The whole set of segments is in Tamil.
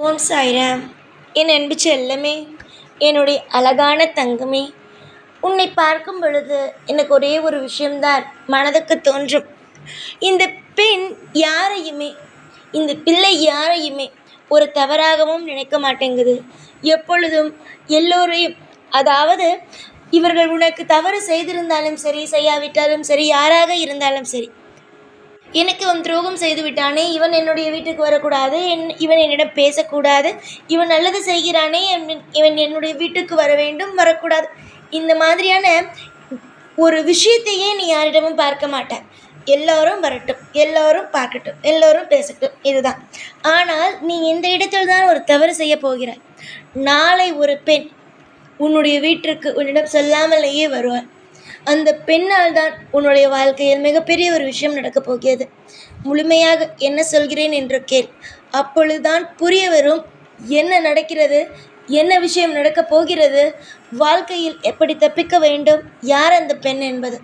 ஓம் சாய்ராம். என் அன்பு செல்லமே, என்னுடைய அழகான தங்கமே, உன்னை பார்க்கும் பொழுது எனக்கு ஒரே ஒரு விஷயம்தான் மனதுக்கு தோன்றும். இந்த பெண் யாரையுமே, இந்த பிள்ளை யாரையுமே ஒரு தவறாகவும் நினைக்க மாட்டேங்குது. எப்பொழுதும் எல்லோரையும், அதாவது இவர்கள் உனக்கு தவறு செய்திருந்தாலும் சரி, செய்யாவிட்டாலும் சரி, யாராக இருந்தாலும் சரி, எனக்கு அவன் துரோகம் செய்து விட்டானே, இவன் என்னுடைய வீட்டுக்கு வரக்கூடாது, இவன் என்னிடம் பேசக்கூடாது, இவன் நல்லது செய்கிறானே, இவன் என்னுடைய வீட்டுக்கு வர வேண்டும், வரக்கூடாது, இந்த மாதிரியான ஒரு விஷயத்தையே நீ யாரிடமும் பார்க்க மாட்டாய். எல்லோரும் வரட்டும், எல்லோரும் பார்க்கட்டும், எல்லோரும் பேசட்டும், இதுதான். ஆனால் நீ இந்த இடத்தில் தான் ஒரு தவறு செய்ய போகிறாய். நாளை ஒரு பெண் உன்னுடைய வீட்டிற்கு உன்னிடம் சொல்லாமலேயே வருவாள். அந்த பெண்ணால் தான் உன்னுடைய வாழ்க்கையில் மிகப்பெரிய ஒரு விஷயம் நடக்கப் போகிறது. முழுமையாக என்ன சொல்கிறேன் என்று கேள். அப்பொழுதுதான் புரிய வரும் என்ன நடக்கிறது, என்ன விஷயம் நடக்கப் போகிறது, வாழ்க்கையில் எப்படி தப்பிக்க வேண்டும், யார் அந்த பெண் என்பது.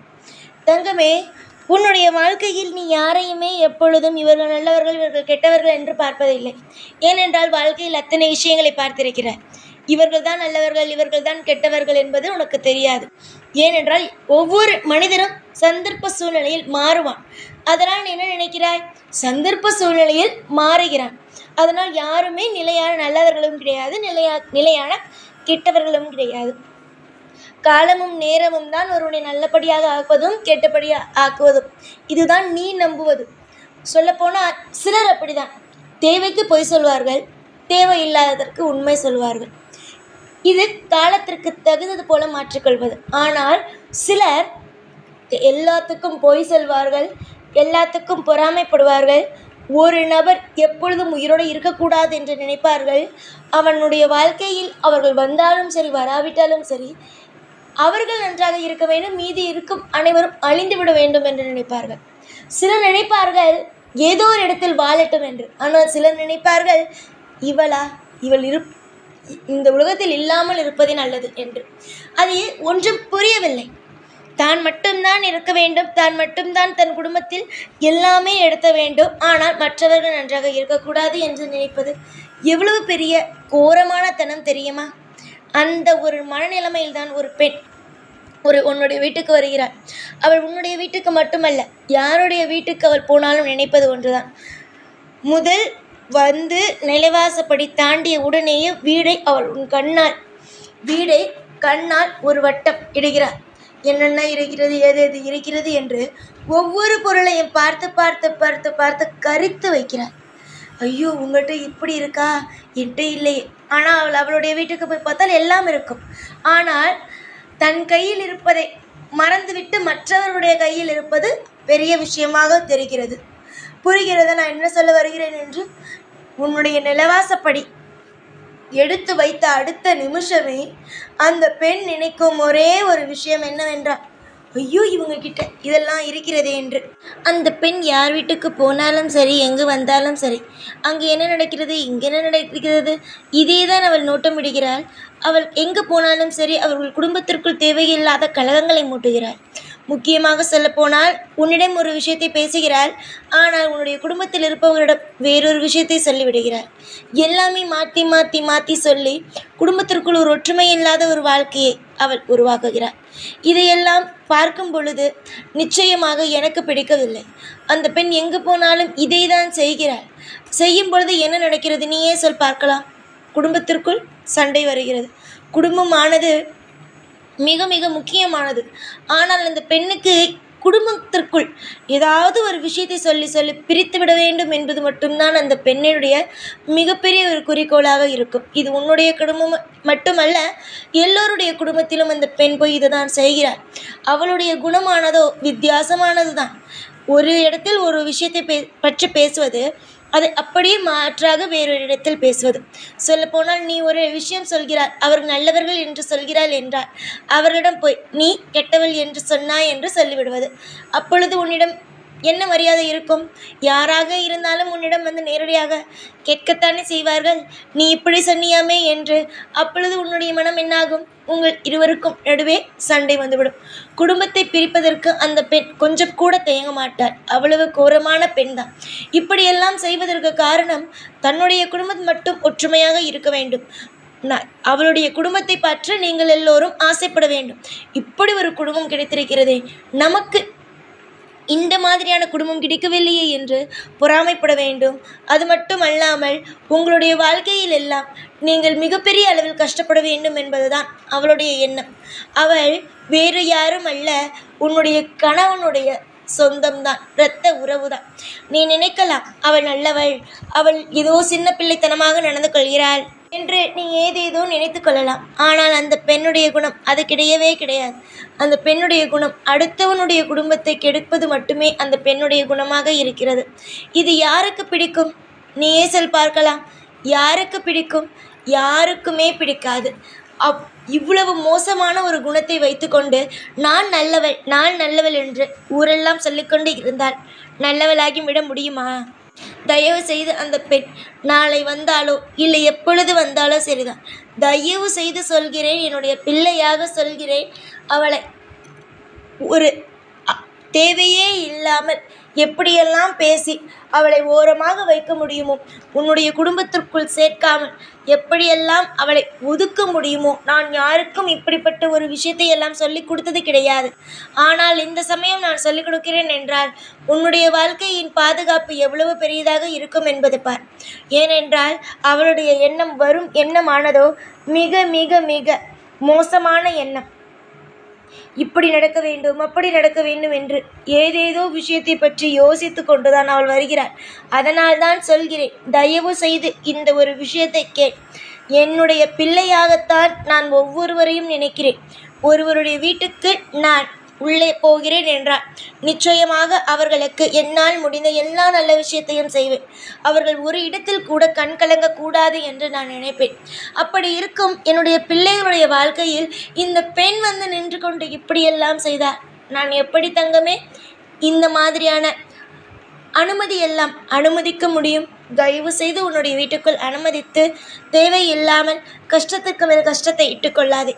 தங்கமே, உன்னுடைய வாழ்க்கையில் நீ யாரையுமே எப்பொழுதும் இவர்கள் நல்லவர்கள், இவர்கள் கெட்டவர்கள் என்று பார்ப்பதில்லை. ஏனென்றால் வாழ்க்கையில் அத்தனை விஷயங்களை பார்த்திருக்கிறாய். இவர்கள் தான் நல்லவர்கள், இவர்கள் தான் கெட்டவர்கள் என்பது உனக்கு தெரியாது. ஏனென்றால் ஒவ்வொரு மனிதனும் சந்தர்ப்ப சூழ்நிலையில் மாறுவான். அதனால் நீ என்ன நினைக்கிறாய்? சந்தர்ப்ப சூழ்நிலையில் மாறுகிறான். அதனால் யாருமே நிலையான நல்லவர்களும் கிடையாது, நிலையான கெட்டவர்களும் கிடையாது. காலமும் நேரமும் தான் ஒருவனை நல்லபடியாக ஆக்குவதும் கெட்டபடியாக ஆக்குவதும். இதுதான் நீ நம்புவது. சொல்லப்போனால் சிலர் அப்படிதான். தேவைக்கு பொய் சொல்வார்கள், தேவையில்லாததற்கு உண்மை சொல்வார்கள். இது காலத்திற்கு தகுந்தது போல மாற்றிக்கொள்வது. ஆனால் சிலர் எல்லாத்துக்கும் பொய் சொல்வார்கள், எல்லாத்துக்கும் பொறாமைப்படுவார்கள். ஒரு நபர் எப்பொழுதும் உயிரோடு இருக்கக்கூடாது என்று நினைப்பார்கள். அவனுடைய வாழ்க்கையில் அவர்கள் வந்தாலும் சரி, வராவிட்டாலும் சரி, அவர்கள் நன்றாக இருக்க வேண்டும், மீதி இருக்கும் அனைவரும் அழிந்து விட வேண்டும் என்று நினைப்பார்கள். சிலர் நினைப்பார்கள் ஏதோ ஒரு இடத்தில் வாழட்டும் என்று. ஆனால் சிலர் நினைப்பார்கள் இவள் இந்த உலகத்தில் இல்லாமல் இருப்பதே நல்லது என்று. அது ஒன்றும் புரியவில்லை. தான் மட்டும்தான் இருக்க வேண்டும், தான் மட்டும்தான் தன் குடும்பத்தில் எல்லாமே எடுத்த வேண்டும், ஆனால் மற்றவர்கள் நன்றாக இருக்கக்கூடாது என்று நினைப்பது எவ்வளவு பெரிய கோரமான தனம் தெரியுமா? அந்த ஒரு மனநிலைமையில் தான் ஒரு பெண் உன்னுடைய வீட்டுக்கு வருகிறாள். அவள் உன்னுடைய வீட்டுக்கு மட்டுமல்ல, யாருடைய வீட்டுக்கு அவள் போனாலும் நினைப்பது ஒன்றுதான். முதல் வந்து நிலைவாசப்படி தாண்டிய உடனேயே அவள் வீடை கண்ணால் ஒரு வட்டம் இடுகிறார். என்னென்ன இருக்கிறது, எது எது இருக்கிறது என்று ஒவ்வொரு பொருளையும் பார்த்து பார்த்து பார்த்து பார்த்து கரித்து வைக்கிறார். ஐயோ, உங்கள்கிட்ட இப்படி இருக்கா, என்கிட்ட இல்லையே. ஆனால் அவளுடைய வீட்டுக்கு போய் பார்த்தால் எல்லாம் இருக்கும். ஆனால் தன் கையில் இருப்பதை மறந்துவிட்டு மற்றவருடைய கையில் இருப்பது பெரிய விஷயமாக தெரிகிறது. புரிகிறதா நான் என்ன சொல்ல வருகிறேன் என்று? உன்னுடைய நிலவாசப்படி எடுத்து வைத்த அடுத்த நிமிஷமே அந்த பெண் நினைக்கும் ஒரே ஒரு விஷயம் என்னவென்றால், ஐயோ, இவங்க கிட்ட இதெல்லாம் இருக்கிறதே என்று. அந்த பெண் யார் வீட்டுக்கு போனாலும் சரி, எங்கு வந்தாலும் சரி, அங்கே என்ன நடக்கிறது, இங்கே என்ன நடக்கிறது, இதே தான் அவள் நோட்டமிடுகிறாள். அவள் எங்கு போனாலும் சரி, அவர்கள் குடும்பத்திற்குள் தேவையில்லாத கலகங்களை மூட்டுகிறாள். முக்கியமாக சொல்லப்போனால், உன்னிடம் ஒரு விஷயத்தை பேசுகிறாள், ஆனால் உன்னுடைய குடும்பத்தில் இருப்பவர்களிடம் வேறொரு விஷயத்தை சொல்லிவிடுகிறாள். எல்லாமே மாற்றி மாற்றி மாற்றி சொல்லி குடும்பத்திற்குள் ஒரு ஒற்றுமை இல்லாத ஒரு வாழ்க்கையை அவள் உருவாக்குகிறாள். இதையெல்லாம் பார்க்கும் பொழுது நிச்சயமாக எனக்கு பிடிக்கவில்லை. அந்த பெண் எங்கு போனாலும் இதை தான் செய்கிறாள். செய்யும் பொழுது என்ன நடக்கிறது, நீயே சொல் பார்க்கலாம். குடும்பத்திற்குள் சண்டை வருகிறது. குடும்பமானது மிக மிக முக்கியமானது. ஆனால் அந்த பெண்ணுக்கு குடும்பத்திற்குள் ஏதாவது ஒரு விஷயத்தை சொல்லி சொல்லி பிரித்து விட வேண்டும் என்பது மட்டும்தான் அந்த பெண்ணினுடைய மிகப்பெரிய ஒரு குறிக்கோளாக இருக்கும். இது உன்னுடைய குடும்பம் மட்டுமல்ல, எல்லோருடைய குடும்பத்திலும் அந்த பெண் போய் இதை தான் செய்கிறார். அவளுடைய குணமானதோ வித்தியாசமானது தான். ஒரு இடத்தில் ஒரு விஷயத்தை பற்றி பேசுவது, அதை அப்படியே மாற்றாக வேறொரு இடத்தில் பேசுவது. சொல்லப்போனால், நீ ஒரு விஷயம் சொல்கிறாய், அவர்கள் நல்லவர்கள் என்று சொல்கிறாள் என்றால், அவர்களிடம் போய் நீ கெட்டவள் என்று சொன்னாய் என்று சொல்லிவிடுவது. அப்பொழுது உன்னிடம் என்ன மரியாதை இருக்கும்? யாராக இருந்தாலும் உன்னிடம் வந்து நேரடியாக கேட்கத்தானே செய்வார்கள். நீ இப்படி சொன்னியாமே என்று. அப்பொழுது உன்னுடைய மனம் என்னாகும்? உங்கள் இருவருக்கும் நடுவே சண்டை வந்துவிடும். குடும்பத்தை பிரிப்பதற்கு அந்த பெண் கொஞ்சம் கூட தயங்க மாட்டார். அவ்வளவு கோரமான பெண்தான். இப்படியெல்லாம் செய்வதற்கு காரணம், தன்னுடைய குடும்பம் மட்டும் ஒற்றுமையாக இருக்க வேண்டும், அவளுடைய குடும்பத்தை பற்ற நீங்கள் எல்லோரும் ஆசைப்பட வேண்டும். இப்படி ஒரு குடும்பம் கிடைத்திருக்கிறதே, நமக்கு இந்த மாதிரியான குடும்பம் கிடைக்கவில்லையே என்று பொறாமைப்பட வேண்டும். அது மட்டும் அல்லாமல் உங்களுடைய வாழ்க்கையில் எல்லாம் நீங்கள் மிகப்பெரிய அளவில் கஷ்டப்பட வேண்டும் என்பதுதான் அவளுடைய எண்ணம். அவள் வேறு யாரும் அல்ல, உன்னுடைய கணவனுடைய சொந்தம்தான், இரத்த உறவுதான். நீ நினைக்கலாம் அவள் நல்லவள், அவள் ஏதோ சின்ன பிள்ளைத்தனமாக நடந்து கொள்கிறாள் என்று நீ ஏதேதோ நினைத்து கொள்ளலாம். ஆனால் அந்த பெண்ணுடைய குணம் அது கிடையவே கிடையாது. அந்த பெண்ணுடைய குணம் அடுத்தவனுடைய குடும்பத்தை கெடுப்பது மட்டுமே அந்த பெண்ணுடைய குணமாக இருக்கிறது. இது யாருக்கு பிடிக்கும்? நீயே சொல் பார்க்கலாம். யாருக்கு பிடிக்கும்? யாருக்குமே பிடிக்காது. இவ்வளவு மோசமான ஒரு குணத்தை வைத்துக்கொண்டு நான் நல்லவள் நான் நல்லவள் என்று ஊரெல்லாம் சொல்லிக்கொண்டு இருந்தால் நல்லவளாகி விட முடியுமா? தயவு செய்து அந்த பெண் நாளை வந்தாலோ இல்லை எப்பொழுது வந்தாலோ சரிதான், தயவு செய்து சொல்கிறேன், என்னுடைய பிள்ளையாக சொல்கிறேன், அவளை ஒரு தேவையே இல்லாமல் எப்படியெல்லாம் பேசி அவளை ஓரமாக வைக்க முடியுமோ, உன்னுடைய குடும்பத்திற்குள் சேர்க்காமல் எப்படியெல்லாம் அவளை ஒதுக்க முடியுமோ. நான் யாருக்கும் இப்படிப்பட்ட ஒரு விஷயத்தை எல்லாம் சொல்லிக் கொடுத்தது கிடையாது. ஆனால் இந்த சமயம் நான் சொல்லிக் கொடுக்கிறேன் என்றால் உன்னுடைய வாழ்க்கையின் பாதுகாப்பு எவ்வளவு பெரியதாக இருக்கும் என்பது பார். ஏனென்றால் அவளுடைய எண்ணம் வரும் எண்ணமானதோ மிக மிக மிக மோசமான எண்ணம். இப்படி நடக்க வேண்டும் அப்படி நடக்க வேண்டும் என்று ஏதேதோ விஷயத்தை பற்றி யோசித்து கொண்டுதான் அவள் வருகிறாள். அதனால்தான் சொல்கிறேன், தயவு செய்து இந்த ஒரு விஷயத்தை கேள். என்னுடைய பிள்ளையாகத்தான் நான் ஒவ்வொருவரையும் நினைக்கிறேன். ஒருவருடைய வீட்டுக்கு நான் உள்ளே போகிறேன் என்றால் நிச்சயமாக அவர்களுக்கு என்னால் முடிந்த எல்லா நல்ல விஷயத்தையும் செய்வேன். அவர்கள் ஒரு இடத்தில் கூட கண் கலங்கக்கூடாது என்று நான் நினைப்பேன். அப்படி இருக்கும் என்னுடைய பிள்ளைகளுடைய வாழ்க்கையில் இந்த பெண் வந்து நின்று கொண்டு இப்படியெல்லாம் செய்தார். நான் எப்படி தங்கமே இந்த மாதிரியான அனுமதியெல்லாம் அனுமதிக்க முடியும்? தயவு செய்து உன்னுடைய வீட்டுக்குள் அனுமதித்து தேவையில்லாமல் கஷ்டத்துக்கு மேல் கஷ்டத்தை இட்டுக்கொள்ளாதே.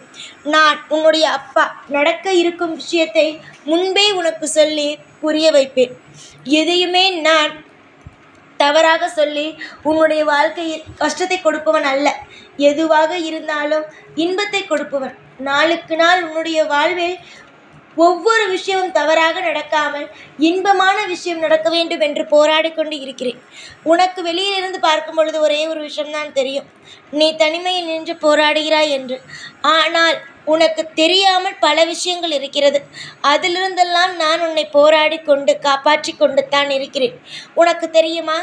நான் உன்னுடைய அப்பா நடக்க இருக்கும் விஷயத்தை முன்பே உனக்கு சொல்லி புரிய வைப்பேன். எதையுமே நான் தவறாக சொல்லி உன்னுடைய வாழ்க்கையில் கஷ்டத்தை கொடுப்பவன் அல்ல. எதுவாக இருந்தாலும் இன்பத்தை கொடுப்பவன். நாளுக்கு நாள் உன்னுடைய வாழ்வில் ஒவ்வொரு விஷயமும் தவறாக நடக்காமல் இன்பமான விஷயம் நடக்க வேண்டும் என்று போராடி கொண்டு இருக்கிறேன். உனக்கு வெளியிலிருந்து பார்க்கும் பொழுது ஒரே ஒரு விஷயம்தான் தெரியும், நீ தனிமையில் நின்று போராடுகிறாய் என்று. ஆனால் உனக்கு தெரியாமல் பல விஷயங்கள் இருக்கிறது. அதிலிருந்தெல்லாம் நான் உன்னை போராடி கொண்டு காப்பாற்றி கொண்டு தான் இருக்கிறேன். உனக்கு தெரியுமா,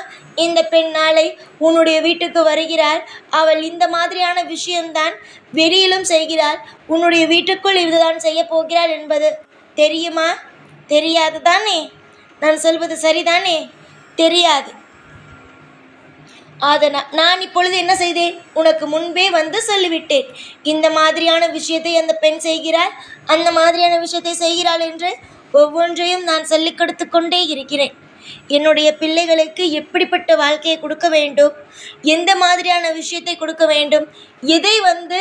இந்த பெண் நாளை உன்னுடைய வீட்டுக்கு வருகிறாள். அவள் இந்த மாதிரியான விஷயம்தான் வெளியிலும் செய்கிறாள். உன்னுடைய வீட்டுக்குள் இதுதான் செய்ய போகிறாள் என்பது தெரியுமா? தெரியாது தானே? நான் சொல்வது சரிதானே? தெரியாது. அதனால் நான் இப்பொழுது என்ன செய்தேன்? உனக்கு முன்பே வந்து சொல்லிவிட்டேன். இந்த மாதிரியான விஷயத்தை அந்த பெண் செய்கிறாள், அந்த மாதிரியான விஷயத்தை செய்கிறாள் என்று ஒவ்வொன்றையும் நான் சொல்லிக் கொடுத்து கொண்டே இருக்கிறேன். என்னுடைய பிள்ளைகளுக்கு எப்படிப்பட்ட வாழ்க்கையை கொடுக்க வேண்டும், எந்த மாதிரியான விஷயத்தை கொடுக்க வேண்டும், எதை வந்து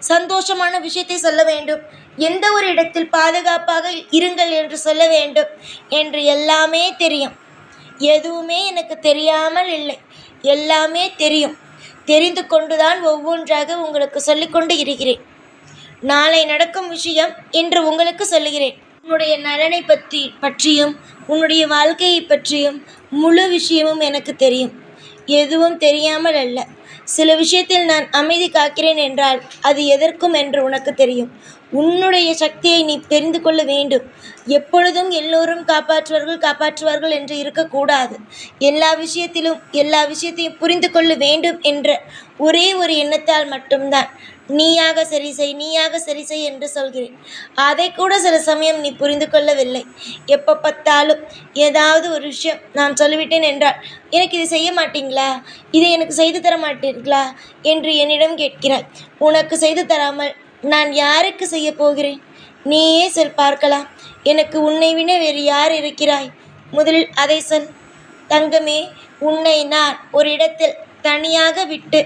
சந்தோஷமான விஷயத்தை சொல்ல வேண்டும், எந்த ஒரு இடத்தில் பாதுகாப்பாக இருங்கள் என்று சொல்ல வேண்டும் என்று எல்லாமே தெரியும். எதுவுமே எனக்கு தெரியாமல் இல்லை, எல்லாமே தெரியும். தெரிந்து கொண்டுதான் ஒவ்வொன்றாக உங்களுக்கு சொல்லிக்கொண்டு இருக்கிறேன். நாளை நடக்கும் விஷயம் இன்று உங்களுக்கு சொல்லுகிறேன். உன்னுடைய நலனை பற்றியும் உன்னுடைய வாழ்க்கையை பற்றியும் முழு விஷயமும் எனக்கு தெரியும். எதுவும் தெரியாமல் அல்ல. சில விஷயத்தில் நான் அமைதி காக்கிறேன் என்றால் அது எதற்கும் என்று உனக்கு தெரியும். உன்னுடைய சக்தியை நீ தெரிந்து கொள்ள வேண்டும். எப்பொழுதும் எல்லோரும் காப்பாற்றுவார்கள் என்று இருக்கக்கூடாது. எல்லா விஷயத்தையும் புரிந்து கொள்ள வேண்டும் என்ற ஒரே ஒரு எண்ணத்தால் மட்டும்தான் நீயாக சரி செய் என்று சொல்கிறேன். அதை கூட சில சமயம் நீ புரிந்து கொள்ளவில்லை. எப்போ பார்த்தாலும் ஏதாவது ஒரு விஷயம் நான் சொல்லிவிட்டேன் என்றால், எனக்கு இது செய்ய மாட்டீங்களா, இதை எனக்கு செய்து தர மாட்டீர்களா என்று என்னிடம் கேட்கிறாய். உனக்கு செய்து தராமல் நான் யாருக்கு செய்ய போகிறேன்? நீயே சொல் பார்க்கலாம். எனக்கு உன்னை விட வேறு யார் இருக்கிறாய்? முதலில் அதை சொல். தங்கமே, உன்னை நான் ஒரு இடத்தில் தனியாக விட்டு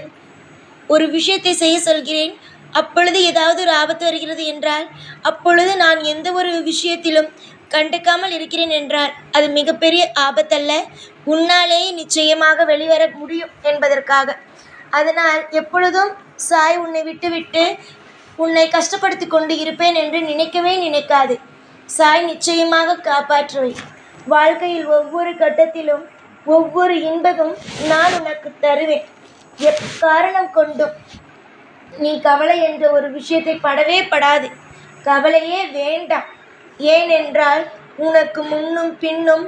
ஒரு விஷயத்தை செய்ய சொல்கிறேன். அப்பொழுது ஏதாவது ஒரு ஆபத்து வருகிறது என்றால், அப்பொழுது நான் எந்த ஒரு விஷயத்திலும் கண்டுக்காமல் இருக்கிறேன் என்றால் அது மிகப்பெரிய ஆபத்தல்ல, உன்னாலேயே நிச்சயமாக வெளிவர முடியும் என்பதற்காக. அதனால் எப்பொழுதும் சாய் உன்னை விட்டுவிட்டு உன்னை கஷ்டப்படுத்தி கொண்டு இருப்பேன் என்று நினைக்கவே நினைக்காது. சாய் நிச்சயமாக காப்பாற்றுவை. வாழ்க்கையில் ஒவ்வொரு கட்டத்திலும் ஒவ்வொரு இன்பமும் நான் உனக்கு தருவேன். எக்காரணம் கொண்டும் நீ கவலை என்ற ஒரு விஷயத்தை படவே படாது. கவலையே வேண்டாம். ஏனென்றால் உனக்கு முன்னும் பின்னும்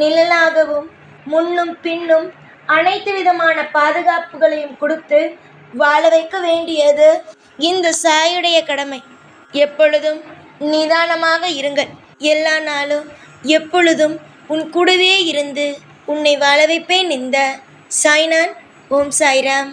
நிழலாகவும் முன்னும் பின்னும் அனைத்து விதமான பாதுகாப்புகளையும் கொடுத்து வாழ வைக்க வேண்டியது இந்த சாயுடைய கடமை. எப்பொழுதும் நிதானமாக இருங்கள். எல்லா நாளும் எப்பொழுதும் உன் கூடவே இருந்து உன்னை வாழ வைப்பேன். இந்த சாய்நான். ஓம் சாய்ராம்.